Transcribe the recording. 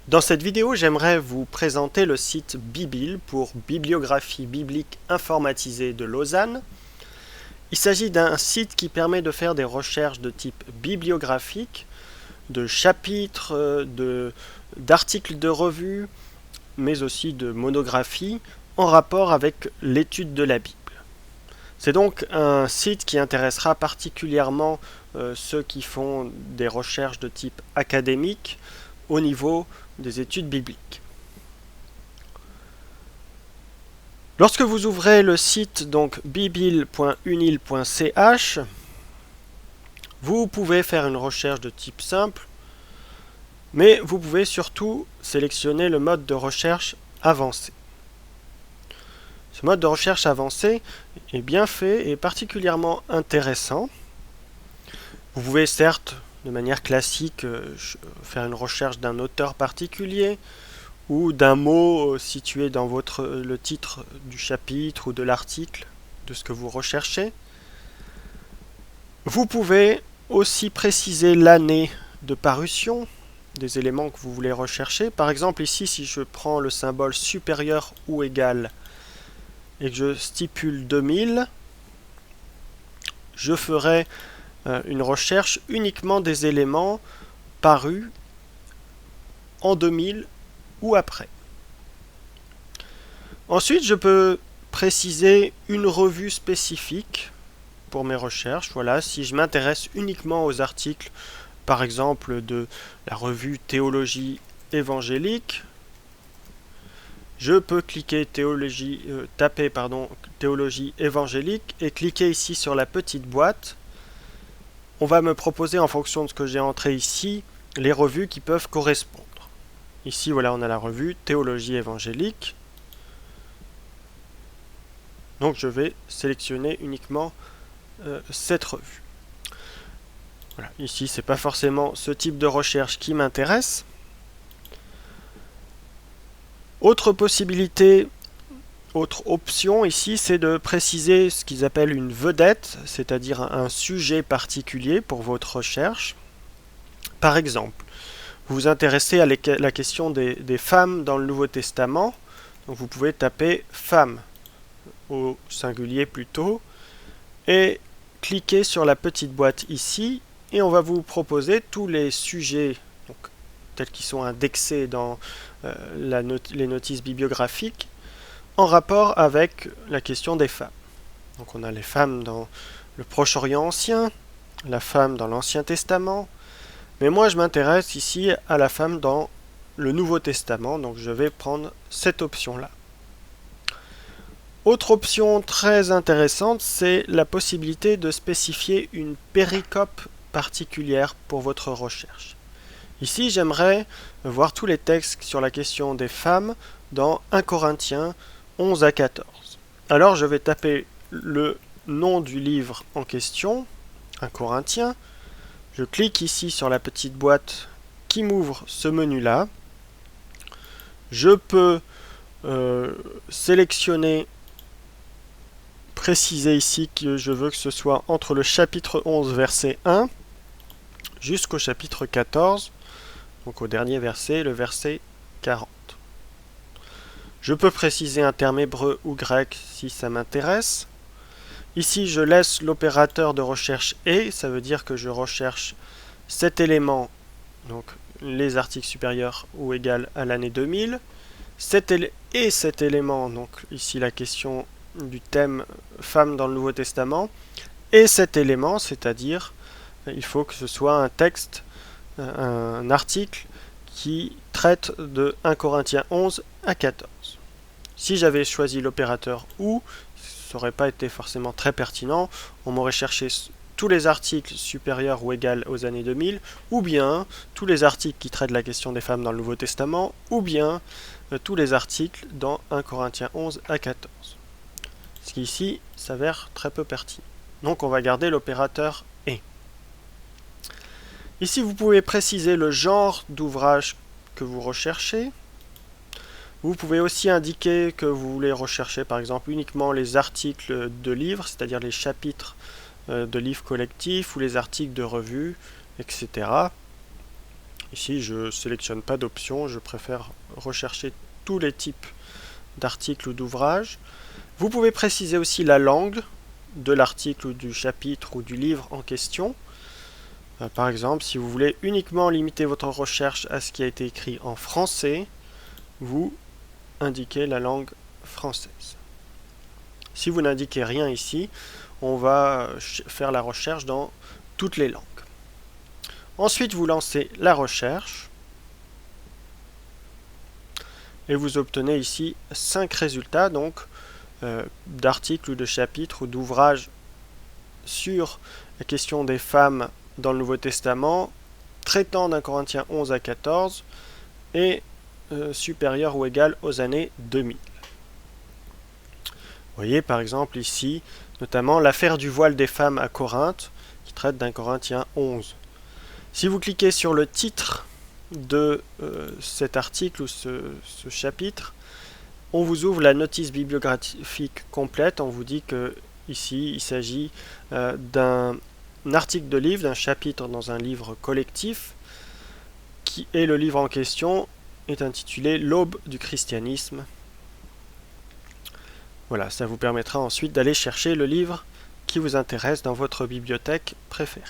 Dans cette vidéo, j'aimerais vous présenter le site Bibil pour Bibliographie biblique informatisée de Lausanne. Il s'agit d'un site qui permet de faire des recherches de type bibliographique, de chapitres, d'articles de revues, mais aussi de monographies en rapport avec l'étude de la Bible. C'est donc un site qui intéressera particulièrement ceux qui font des recherches de type académique au niveau des études bibliques. Lorsque vous ouvrez le site donc bibil.unil.ch, vous pouvez faire une recherche de type simple, mais vous pouvez surtout sélectionner le mode de recherche avancé. Ce mode de recherche avancé est bien fait et particulièrement intéressant. Vous pouvez certes, de manière classique, faire une recherche d'un auteur particulier ou d'un mot situé dans le titre du chapitre ou de l'article de ce que vous recherchez. Vous pouvez aussi préciser l'année de parution des éléments que vous voulez rechercher. Par exemple, ici, si je prends le symbole supérieur ou égal et que je stipule 2000, je ferai une recherche uniquement des éléments parus en 2000 ou après. Ensuite, je peux préciser une revue spécifique pour mes recherches. Voilà, si je m'intéresse uniquement aux articles, par exemple de la revue Théologie évangélique, je peux cliquer taper Théologie évangélique et cliquer ici sur la petite boîte. On va me proposer, en fonction de ce que j'ai entré ici, les revues qui peuvent correspondre. Ici, voilà, on a la revue Théologie évangélique. Donc, je vais sélectionner uniquement cette revue. Voilà, ici, ce n'est pas forcément ce type de recherche qui m'intéresse. Autre possibilité, autre option ici, c'est de préciser ce qu'ils appellent une vedette, c'est-à-dire un sujet particulier pour votre recherche. Par exemple, vous vous intéressez à la question des femmes dans le Nouveau Testament, donc vous pouvez taper « femmes » au singulier plutôt, et cliquer sur la petite boîte ici, et on va vous proposer tous les sujets donc, tels qu'ils sont indexés dans les notices bibliographiques, en rapport avec la question des femmes. Donc on a les femmes dans le Proche-Orient ancien, la femme dans l'Ancien Testament, mais moi je m'intéresse ici à la femme dans le Nouveau Testament, donc je vais prendre cette option-là. Autre option très intéressante, c'est la possibilité de spécifier une péricope particulière pour votre recherche. Ici, j'aimerais voir tous les textes sur la question des femmes dans 1 Corinthiens 11 à 14. Alors, je vais taper le nom du livre en question, 1 Corinthiens. Je clique ici sur la petite boîte qui m'ouvre ce menu-là. Je peux préciser ici que je veux que ce soit entre le chapitre 11, verset 1, jusqu'au chapitre 14, donc au dernier verset, le verset 40. Je peux préciser un terme hébreu ou grec si ça m'intéresse. Ici, je laisse l'opérateur de recherche « et », ça veut dire que je recherche cet élément, donc les articles supérieurs ou égal à l'année 2000, cet élément, donc ici la question du thème « Femmes dans le Nouveau Testament », et cet élément, c'est-à-dire il faut que ce soit un texte, un article qui traite de 1 Corinthiens 11 à 14. Si j'avais choisi l'opérateur « ou », ça n'aurait pas été forcément très pertinent. On m'aurait cherché tous les articles supérieurs ou égaux aux années 2000, ou bien tous les articles qui traitent la question des femmes dans le Nouveau Testament, ou bien tous les articles dans 1 Corinthiens 11 à 14. Ce qui ici s'avère très peu pertinent. Donc on va garder l'opérateur « et ». Ici, vous pouvez préciser le genre d'ouvrage que vous recherchez. Vous pouvez aussi indiquer que vous voulez rechercher par exemple uniquement les articles de livres, c'est-à-dire les chapitres de livres collectifs ou les articles de revues, etc. Ici, je ne sélectionne pas d'options, je préfère rechercher tous les types d'articles ou d'ouvrages. Vous pouvez préciser aussi la langue de l'article ou du chapitre ou du livre en question. Par exemple, si vous voulez uniquement limiter votre recherche à ce qui a été écrit en français, vous indiquez la langue française. Si vous n'indiquez rien ici, on va faire la recherche dans toutes les langues. Ensuite, vous lancez la recherche et vous obtenez ici 5 résultats donc d'articles ou de chapitres ou d'ouvrages sur la question des femmes dans le Nouveau Testament, traitant d'un Corinthiens 11 à 14 et supérieur ou égal aux années 2000. Vous voyez par exemple ici, notamment l'affaire du voile des femmes à Corinthe, qui traite d'un Corinthiens 11. Si vous cliquez sur le titre de cet article ou ce chapitre, on vous ouvre la notice bibliographique complète. On vous dit que ici il s'agit d'un article de livre, d'un chapitre dans un livre collectif, et le livre en question est intitulé L'aube du christianisme. Voilà, ça vous permettra ensuite d'aller chercher le livre qui vous intéresse dans votre bibliothèque préférée.